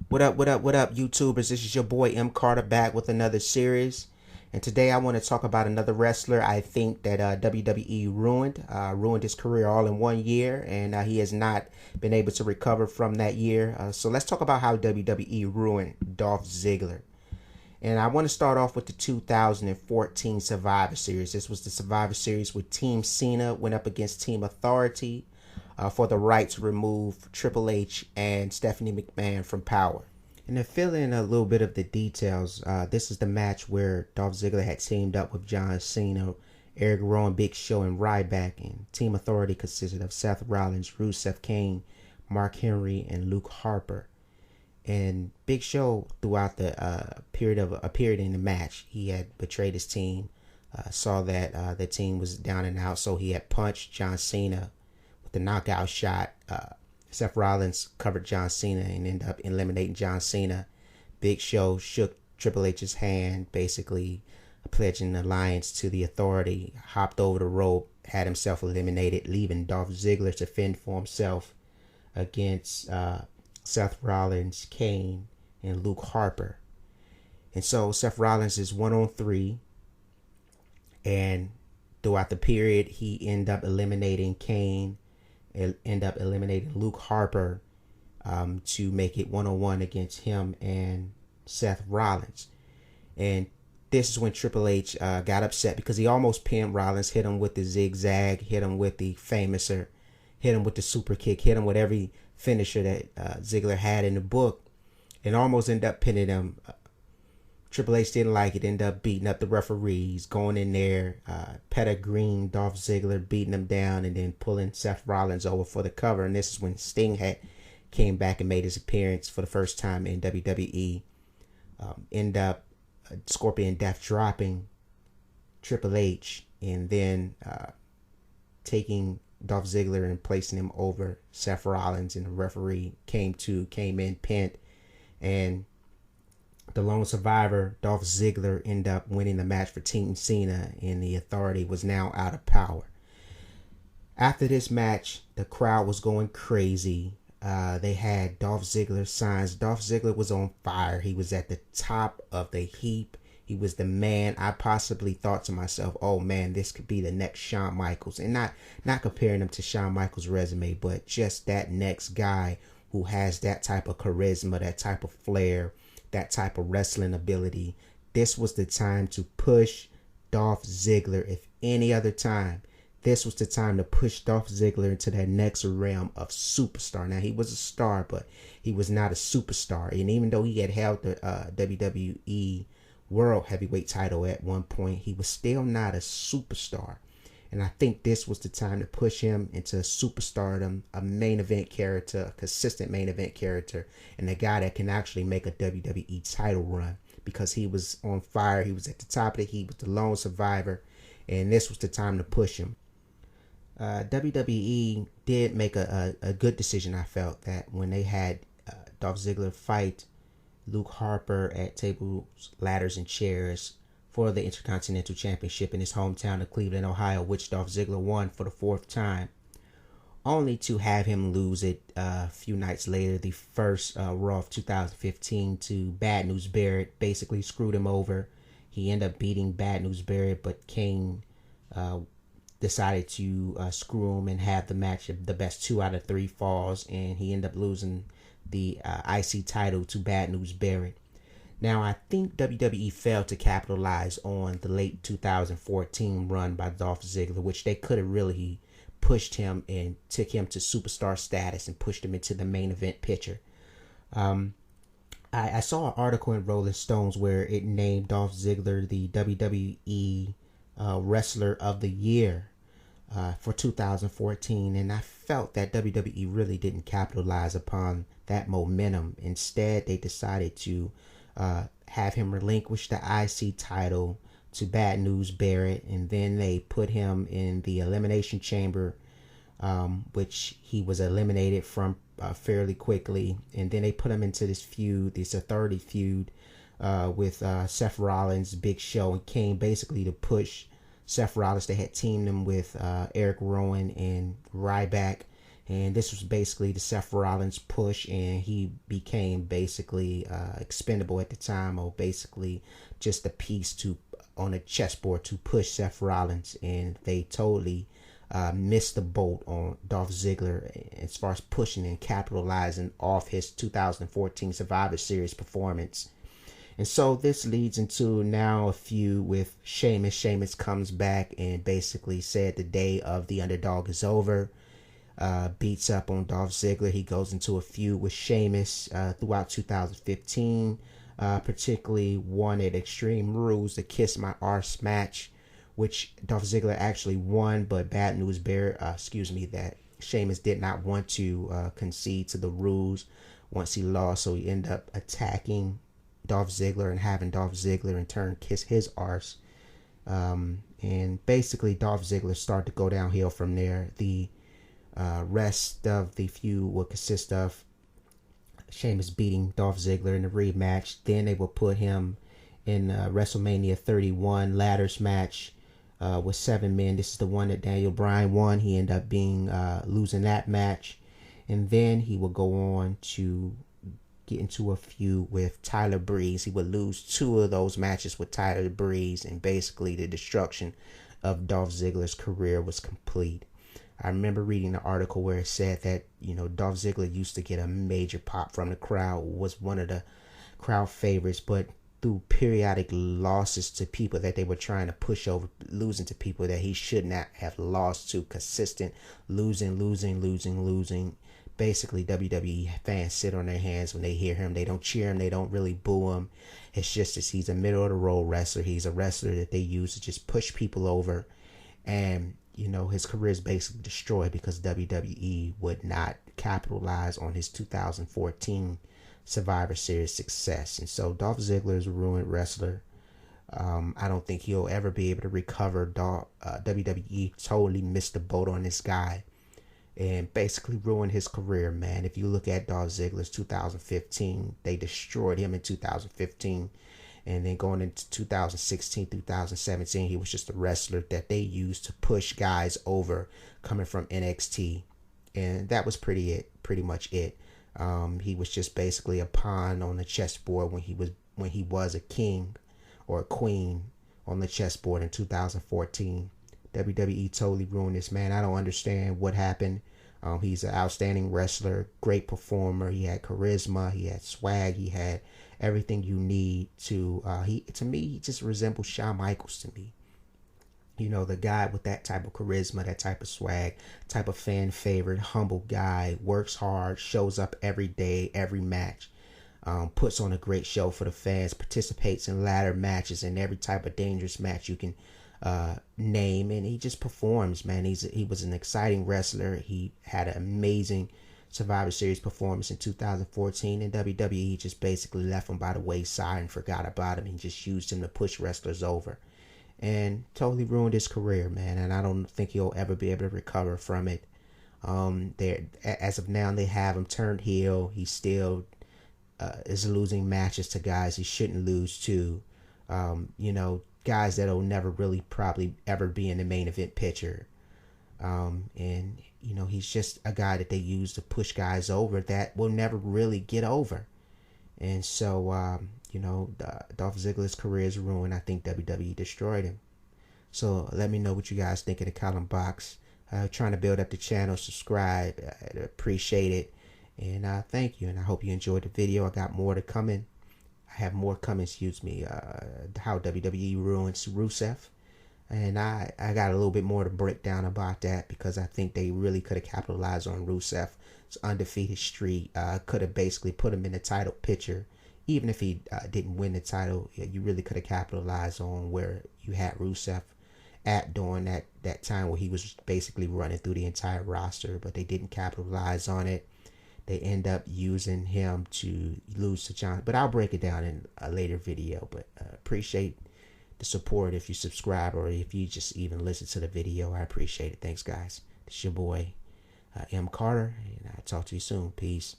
What up, YouTubers? This is your boy M. Carter back with another series. And today I want to talk about another wrestler I think that WWE ruined his career all in 1 year, and he has not been able to recover from that year. So let's talk about how WWE ruined Dolph Ziggler. And I want to start off with the 2014 Survivor Series. This was the Survivor Series where Team Cena went up against Team Authority for the right to remove Triple H and Stephanie McMahon from power. And to fill in a little bit of the details, this is the match where Dolph Ziggler had teamed up with John Cena, Eric Rowan, Big Show, and Ryback. And Team Authority consisted of Seth Rollins, Rusev Kane, Mark Henry, and Luke Harper. And Big Show, throughout the period in the match, he had betrayed his team. Saw that the team was down and out, so he had punched John Cena with the knockout shot. Seth Rollins covered John Cena and ended up eliminating John Cena. Big Show shook Triple H's hand, basically pledging alliance to the Authority. Hopped over the rope, had himself eliminated, leaving Dolph Ziggler to fend for himself against Seth Rollins, Kane, and Luke Harper. And so Seth Rollins is 1-on-3, and throughout the period he ended up eliminating Kane, end up eliminating Luke Harper to make it 1-on-1 against him and Seth Rollins. And this is when Triple H got upset because he almost pinned Rollins, hit him with the zigzag, hit him with the famouser, hit him with the super kick, hit him with every finisher that Ziggler had in the book, and almost ended up pinning him. Triple H didn't like it, ended up beating up the referees, going in there, pedigreeing Dolph Ziggler, beating him down, and then pulling Seth Rollins over for the cover. And this is when Sting had came back and made his appearance for the first time in WWE. End up Scorpion Death dropping Triple H, and then taking Dolph Ziggler and placing him over Seth Rollins, and the referee came in, pinned, and the lone survivor, Dolph Ziggler, ended up winning the match for Team Cena, and the Authority was now out of power. After this match, the crowd was going crazy. They had Dolph Ziggler signs. Dolph Ziggler was on fire. He was at the top of the heap. He was the man. I possibly thought to myself, oh man, this could be the next Shawn Michaels. And not comparing him to Shawn Michaels' resume, but just that next guy who has that type of charisma, that type of flair, that type of wrestling ability. This was the time to push Dolph Ziggler. If any other time, this was the time to push Dolph Ziggler into that next realm of superstar. Now, he was a star, but he was not a superstar. And even though he had held the WWE World Heavyweight title at one point, he was still not a superstar. And I think this was the time to push him into superstardom, a main event character, a consistent main event character, and a guy that can actually make a WWE title run, because he was on fire. He was at the top of the heap with the lone survivor, and this was the time to push him. WWE did make a good decision, I felt, that when they had Dolph Ziggler fight Luke Harper at Tables, Ladders, and Chairs for the Intercontinental Championship in his hometown of Cleveland, Ohio, which Dolph Ziggler won for the 4th time, only to have him lose it a few nights later, the first Raw of 2015, to Bad News Barrett. Basically screwed him over. He ended up beating Bad News Barrett, but Kane decided to screw him and have the match of the best 2 out of 3 falls, and he ended up losing the IC title to Bad News Barrett. Now, I think WWE failed to capitalize on the late 2014 run by Dolph Ziggler, which they could have really pushed him and took him to superstar status and pushed him into the main event picture. I saw an article in Rolling Stones where it named Dolph Ziggler the WWE Wrestler of the Year for 2014, and I felt that WWE really didn't capitalize upon that momentum. Instead, they decided to have him relinquish the IC title to Bad News Barrett, and then they put him in the Elimination Chamber, which he was eliminated from fairly quickly, and then they put him into this Authority feud with Seth Rollins, Big Show, and Kane, basically to push Seth Rollins. They had teamed him with Eric Rowan and Ryback, And this was basically the Seth Rollins push, and he became basically expendable at the time, or basically just a piece to on a chessboard to push Seth Rollins. And they totally missed the boat on Dolph Ziggler as far as pushing and capitalizing off his 2014 Survivor Series performance. And so this leads into now a feud with Sheamus. Sheamus comes back and basically said the day of the underdog is over. Beats up on Dolph Ziggler. He goes into a feud with Sheamus throughout 2015, particularly one at Extreme Rules, the Kiss My Arse match, which Dolph Ziggler actually won, but bad news that Sheamus did not want to concede to the rules once he lost, so he ended up attacking Dolph Ziggler and having Dolph Ziggler in turn kiss his arse. And basically Dolph Ziggler started to go downhill from there. The rest of the feud will consist of Sheamus beating Dolph Ziggler in the rematch. Then they will put him in WrestleMania 31 ladders match with 7 men. This is the one that Daniel Bryan won. He ended up being losing that match. And then he will go on to get into a feud with Tyler Breeze. He would lose 2 of those matches with Tyler Breeze, and basically the destruction of Dolph Ziggler's career was complete. I remember reading an article where it said that, Dolph Ziggler used to get a major pop from the crowd, was one of the crowd favorites, but through periodic losses to people that they were trying to push over, losing to people that he should not have lost to, consistent losing. Basically, WWE fans sit on their hands when they hear him. They don't cheer him. They don't really boo him. It's just that he's a middle-of-the-road wrestler. He's a wrestler that they use to just push people over. And, his career is basically destroyed because WWE would not capitalize on his 2014 Survivor Series success. And so Dolph Ziggler is a ruined wrestler. I don't think he'll ever be able to recover. WWE totally missed the boat on this guy and basically ruined his career, man. If you look at Dolph Ziggler's 2015, they destroyed him in 2015. And then going into 2016, 2017, he was just a wrestler that they used to push guys over coming from NXT. And that was pretty much it. He was just basically a pawn on the chessboard when he was a king or a queen on the chessboard in 2014. WWE totally ruined this man. I don't understand what happened. He's an outstanding wrestler, great performer. He had charisma, he had swag, he had everything you need to. To me, he just resembles Shawn Michaels to me. The guy with that type of charisma, that type of swag, type of fan favorite, humble guy, works hard, shows up every day, every match, puts on a great show for the fans, participates in ladder matches and every type of dangerous match you can name, and he just performs, man. He was an exciting wrestler. He had an amazing Survivor Series performance in 2014, and WWE just basically left him by the wayside and forgot about him and just used him to push wrestlers over, and totally ruined his career, man. And I don't think he'll ever be able to recover from it. As of now, they have him turned heel. He still is losing matches to guys he shouldn't lose to. Guys that'll never really probably ever be in the main event picture. And he's just a guy that they use to push guys over that will never really get over. And so, Dolph Ziggler's career is ruined. I think WWE destroyed him. So let me know what you guys think in the comment box. Trying to build up the channel, subscribe. I'd appreciate it. And thank you. And I hope you enjoyed the video. I got more to come in. I have more coming, how WWE ruins Rusev. And I got a little bit more to break down about that, because I think they really could have capitalized on Rusev's undefeated streak. Could have basically put him in the title picture. Even if he didn't win the title, you really could have capitalized on where you had Rusev at during that time where he was basically running through the entire roster. But they didn't capitalize on it. They end up using him to lose to John. But I'll break it down in a later video. But appreciate the support if you subscribe, or if you just even listen to the video. I appreciate it. Thanks, guys. It's your boy, M. Carter, and I'll talk to you soon. Peace.